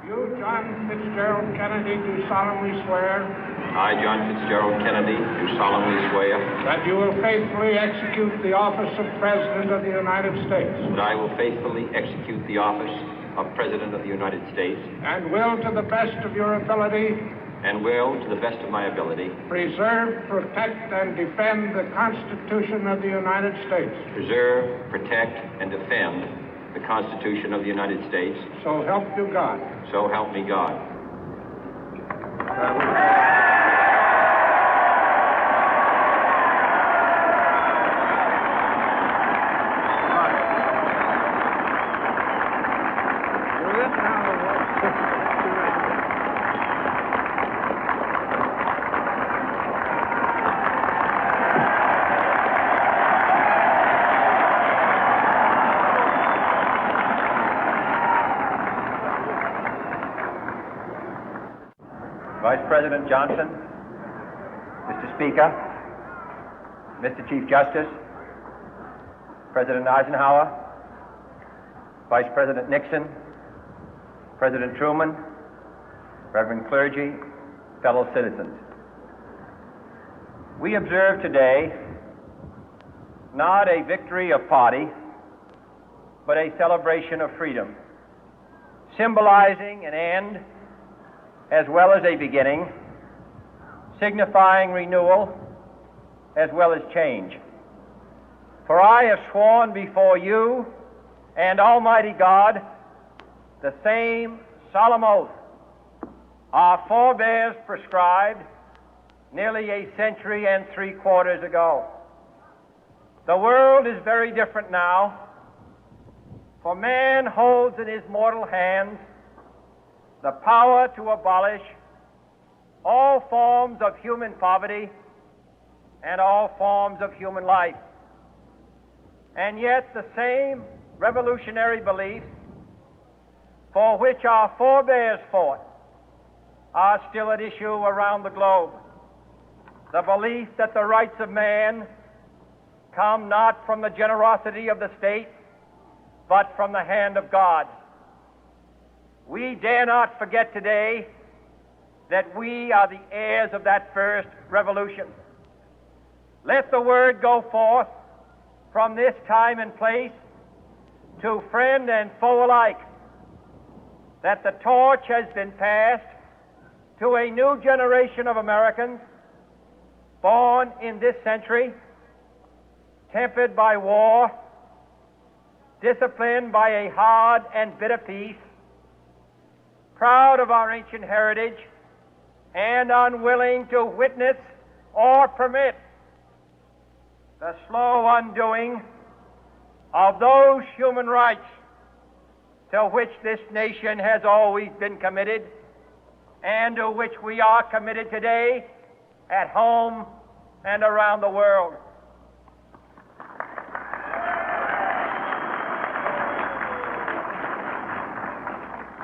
You, John Fitzgerald Kennedy, do solemnly swear. I, John Fitzgerald Kennedy, do solemnly swear. That you will faithfully execute the office of President of the United States. That I will faithfully execute the office of President of the United States. And will, to the best of your ability. And will, to the best of my ability. Preserve, protect, and defend the Constitution of the United States. Preserve, protect, and defend the Constitution of the United States. So help you God. So help me God. Vice President Johnson, Mr. Speaker, Mr. Chief Justice, President Eisenhower, Vice President Nixon, President Truman, Reverend clergy, fellow citizens. We observe today not a victory of party, but a celebration of freedom, symbolizing an end as well as a beginning, signifying renewal as well as change. For I have sworn before you and Almighty God the same solemn oath our forebears prescribed nearly a century and 3/4 ago. The world is very different now, for man holds in his mortal hands the power to abolish all forms of human poverty and all forms of human life. And yet the same revolutionary beliefs for which our forebears fought are still at issue around the globe. The belief that the rights of man come not from the generosity of the state, but from the hand of God. We dare not forget today that we are the heirs of that first revolution. Let the word go forth from this time and place to friend and foe alike that the torch has been passed to a new generation of Americans born in this century, tempered by war, disciplined by a hard and bitter peace, proud of our ancient heritage, and unwilling to witness or permit the slow undoing of those human rights to which this nation has always been committed and to which we are committed today at home and around the world.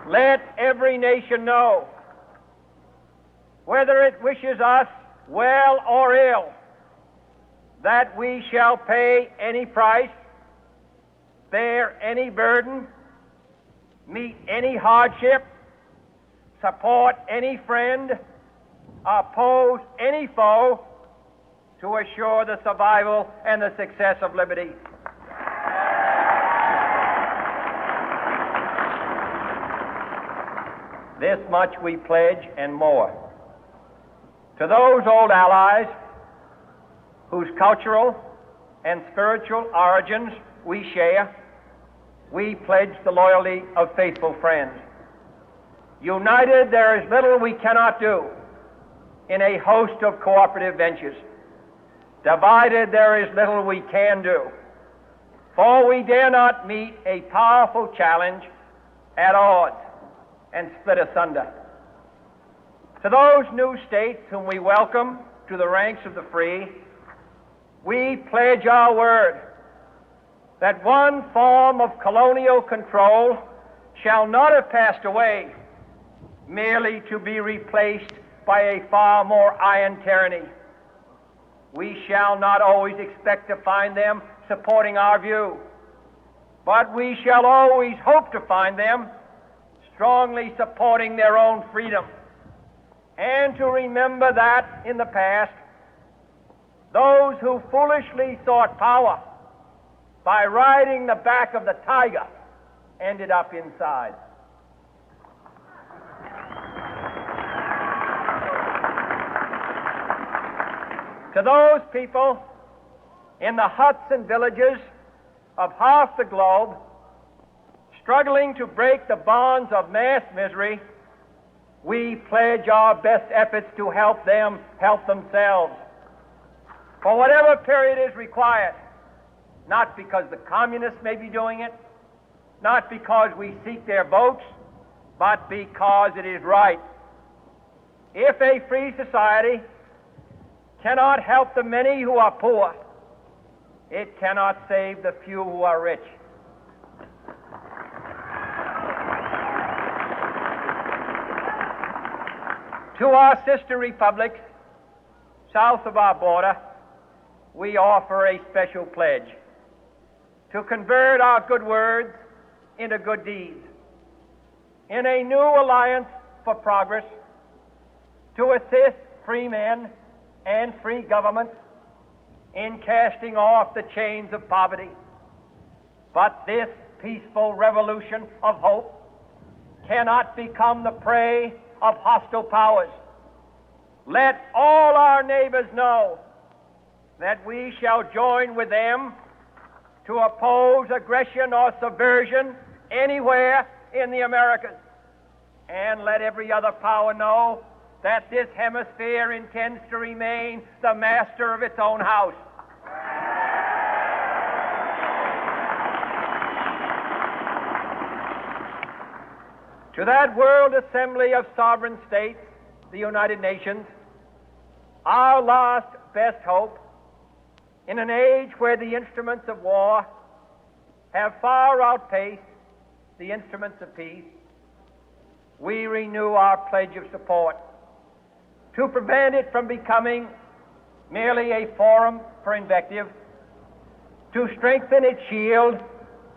Let every nation know, whether it wishes us well or ill, that we shall pay any price, bear any burden, meet any hardship, support any friend, oppose any foe to assure the survival and the success of liberty. This much we pledge and more. To those old allies whose cultural and spiritual origins we share, we pledge the loyalty of faithful friends. United, there is little we cannot do in a host of cooperative ventures. Divided, there is little we can do, for we dare not meet a powerful challenge at odds and split asunder. To those new states whom we welcome to the ranks of the free, we pledge our word that one form of colonial control shall not have passed away, merely to be replaced by a far more iron tyranny. We shall not always expect to find them supporting our view, but we shall always hope to find them strongly supporting their own freedom, and to remember that in the past, those who foolishly sought power by riding the back of the tiger ended up inside. To those people in the huts and villages of half the globe struggling to break the bonds of mass misery, we pledge our best efforts to help them help themselves for whatever period is required, not because the communists may be doing it, not because we seek their votes, but because it is right. If a free society cannot help the many who are poor, it cannot save the few who are rich. To our sister republics south of our border, we offer a special pledge to convert our good words into good deeds, in a new alliance for progress, to assist free men and free governments in casting off the chains of poverty. But this peaceful revolution of hope cannot become the prey of hostile powers. Let all our neighbors know that we shall join with them to oppose aggression or subversion anywhere in the Americas. And let every other power know that this hemisphere intends to remain the master of its own house. To that World Assembly of Sovereign States, the United Nations, our last best hope, in an age where the instruments of war have far outpaced the instruments of peace, we renew our pledge of support to prevent it from becoming merely a forum for invective, to strengthen its shield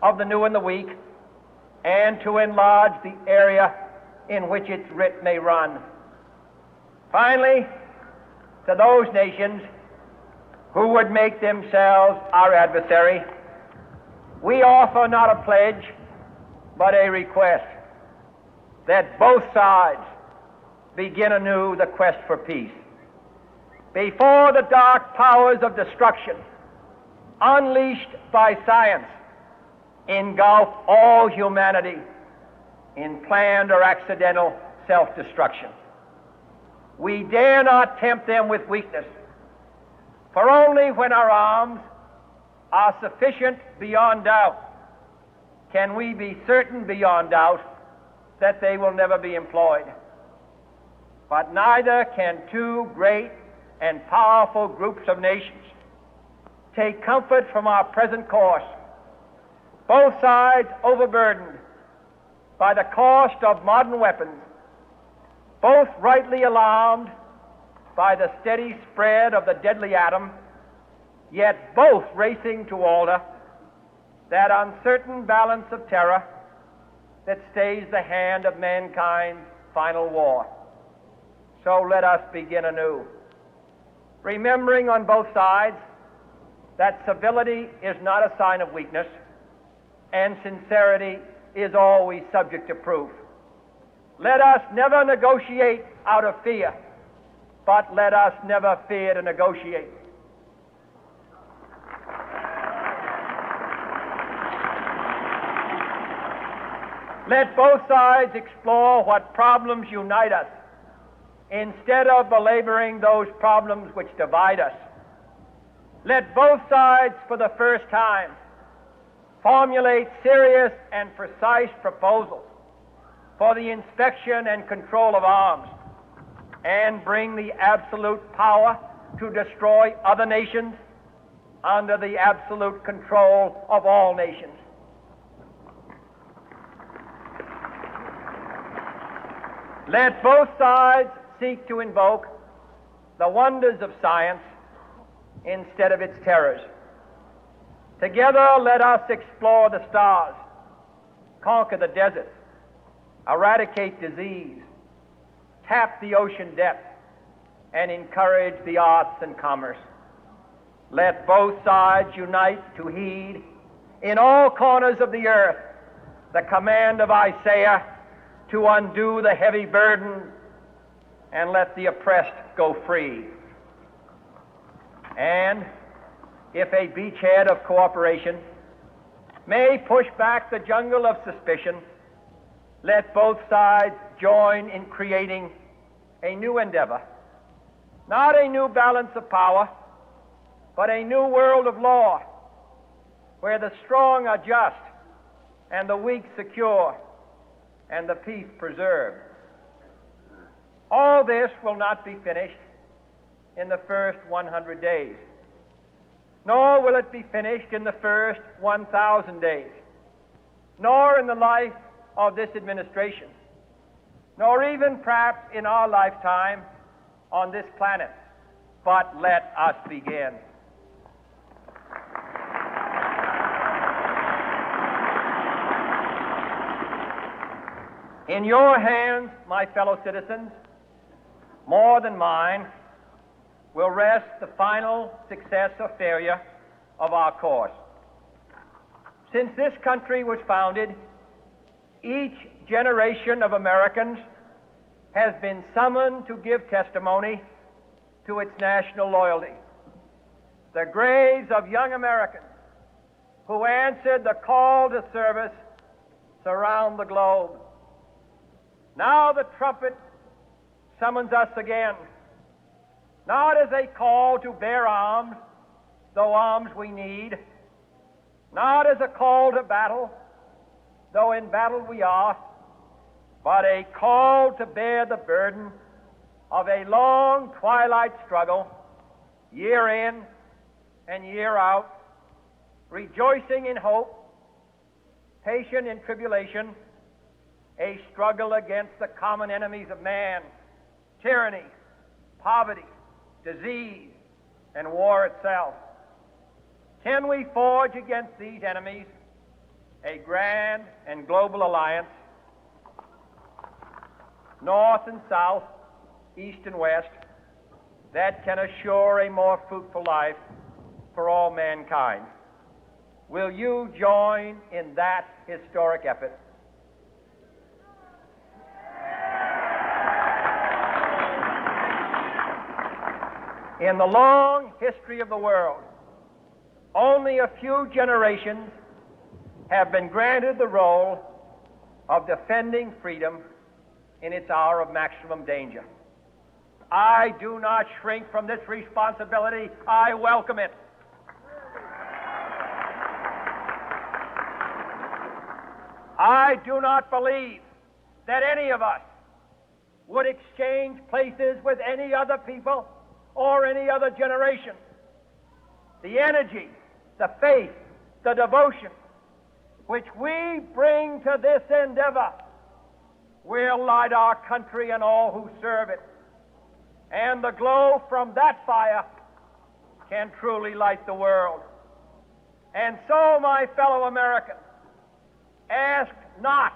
of the new and the weak, and to enlarge the area in which its writ may run. Finally, to those nations who would make themselves our adversary, we offer not a pledge, but a request that both sides begin anew the quest for peace. Before the dark powers of destruction, unleashed by science, engulf all humanity in planned or accidental self-destruction, we dare not tempt them with weakness, for only when our arms are sufficient beyond doubt can we be certain beyond doubt that they will never be employed. But neither can two great and powerful groups of nations take comfort from our present course, both sides overburdened by the cost of modern weapons, both rightly alarmed by the steady spread of the deadly atom, yet both racing to alter that uncertain balance of terror that stays the hand of mankind's final war. So let us begin anew, remembering on both sides that civility is not a sign of weakness, and sincerity is always subject to proof. Let us never negotiate out of fear, but let us never fear to negotiate. Let both sides explore what problems unite us, instead of belaboring those problems which divide us. Let both sides, for the first time, formulate serious and precise proposals for the inspection and control of arms, and bring the absolute power to destroy other nations under the absolute control of all nations. Let both sides seek to invoke the wonders of science instead of its terrors. Together, let us explore the stars, conquer the deserts, eradicate disease, tap the ocean depth, and encourage the arts and commerce. Let both sides unite to heed in all corners of the earth the command of Isaiah to undo the heavy burden and let the oppressed go free. And if a beachhead of cooperation may push back the jungle of suspicion, let both sides join in creating a new endeavor, not a new balance of power, but a new world of law, where the strong are just and the weak secure and the peace preserved. All this will not be finished in the first 100 days, nor will it be finished in the first 1,000 days, nor in the life of this administration, nor even perhaps in our lifetime on this planet. But let us begin. In your hands, my fellow citizens, more than mine, will rest the final success or failure of our course. Since this country was founded, each generation of Americans has been summoned to give testimony to its national loyalty. The graves of young Americans who answered the call to service surround the globe. Now the trumpet summons us again, not as a call to bear arms, though arms we need, not as a call to battle, though in battle we are, but a call to bear the burden of a long twilight struggle, year in and year out, rejoicing in hope, patient in tribulation, a struggle against the common enemies of man, tyranny, poverty, disease, and war itself. Can we forge against these enemies a grand and global alliance, north and south, east and west, that can assure a more fruitful life for all mankind? Will you join in that historic effort? In the long history of the world, only a few generations have been granted the role of defending freedom in its hour of maximum danger. I do not shrink from this responsibility. I welcome it. I do not believe that any of us would exchange places with any other people or any other generation. The energy, the faith, the devotion which we bring to this endeavor will light our country and all who serve it. And the glow from that fire can truly light the world. And so, my fellow Americans, ask not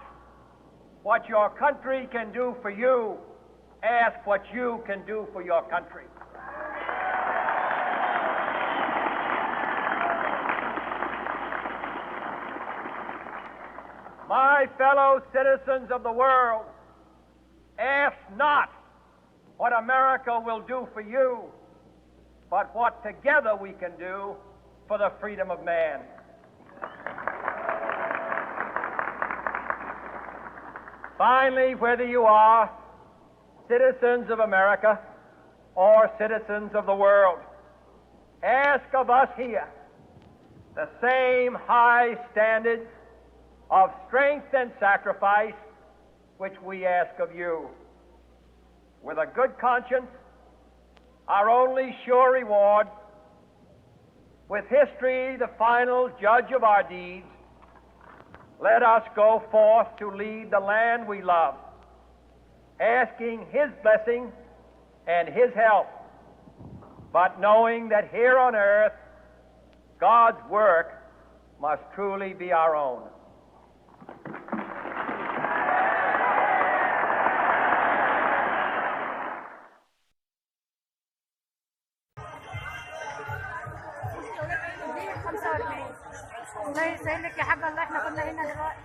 what your country can do for you. Ask what you can do for your country. My fellow citizens of the world, ask not what America will do for you, but what together we can do for the freedom of man. Finally, whether you are citizens of America or citizens of the world, ask of us here the same high standards of strength and sacrifice which we ask of you. With a good conscience, our only sure reward, with history the final judge of our deeds, let us go forth to lead the land we love, asking His blessing and His help, but knowing that here on earth, God's work must truly be our own. الله يسهل لك يا حاجه. الله احنا كنا هنا دلوقتي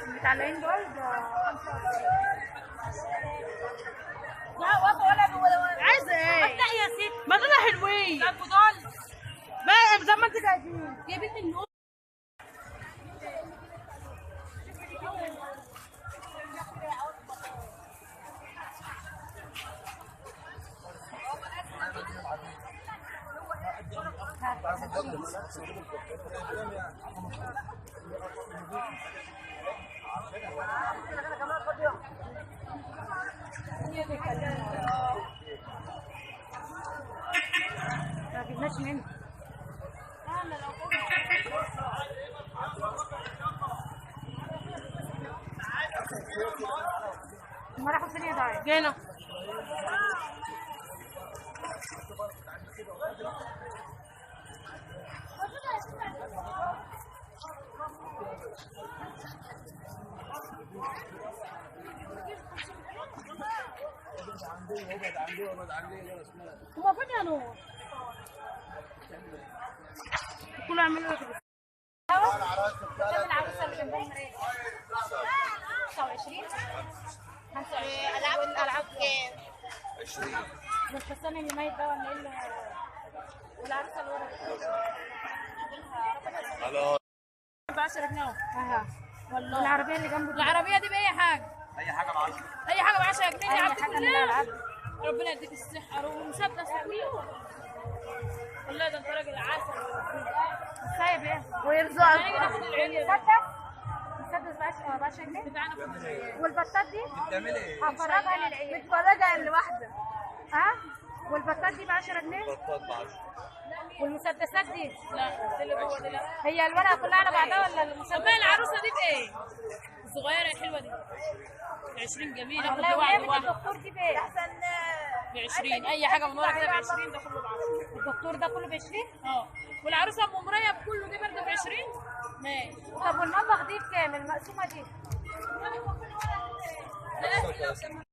المتعلقين دول لا ولا عايزه ايه؟ افتح يا ست. ما دول حلوين طب ودول بقى زي ما انت جايبين. يا بنت النور. ما جبناش منه. ما راحوا فين يا داي؟ جينا. هما فين يا نور؟ كله يعملوا ايه كده؟ العروسه اللي جنبها مريض 29 25 الالعاب كام؟ 20 والحصان اللي ميت ده ولا ايه؟ والعروسه اللي ورا خلاص ب 10 جنيه. اها. والله والعربيه اللي جنبه العربيه دي باي حاجه. اي حاجه ب 10 اي حاجه ب 10 جنيه اي يا حاجه من الالعاب. ربنا يديك الصحه ومسدس كله. والله ده انت راجل عسل. سايب ايه؟ ويرزقك. هنيجي ناخد العيال. مسدس ب 10 جنيه. بتاعنا في العيال. والبطات دي بتعملي ايه؟ هفرجها للعيال. متفرجه لواحده. ها؟ والبطات دي ب 10 جنيه. بطاط ب 10 والمسدسات دي لا ده اللي جوه ده لا. هي الورقه كلها على بعضها ولا طب المسدسات؟ ما العروسه دي بايه؟ الصغيره الحلوه دي. 20 جميله. والله كل وهي واحد بنت الدكتور دي بايه؟ احسن ب 20. اي حاجه من ورا كده ب 20 ده كله ب 10. الدكتور ده كله ب 20؟ اه والعروسه ام مريم كله دي برده ب 20. ماشي. طب والمطبخ دي بكام؟ المقسومه دي؟ لا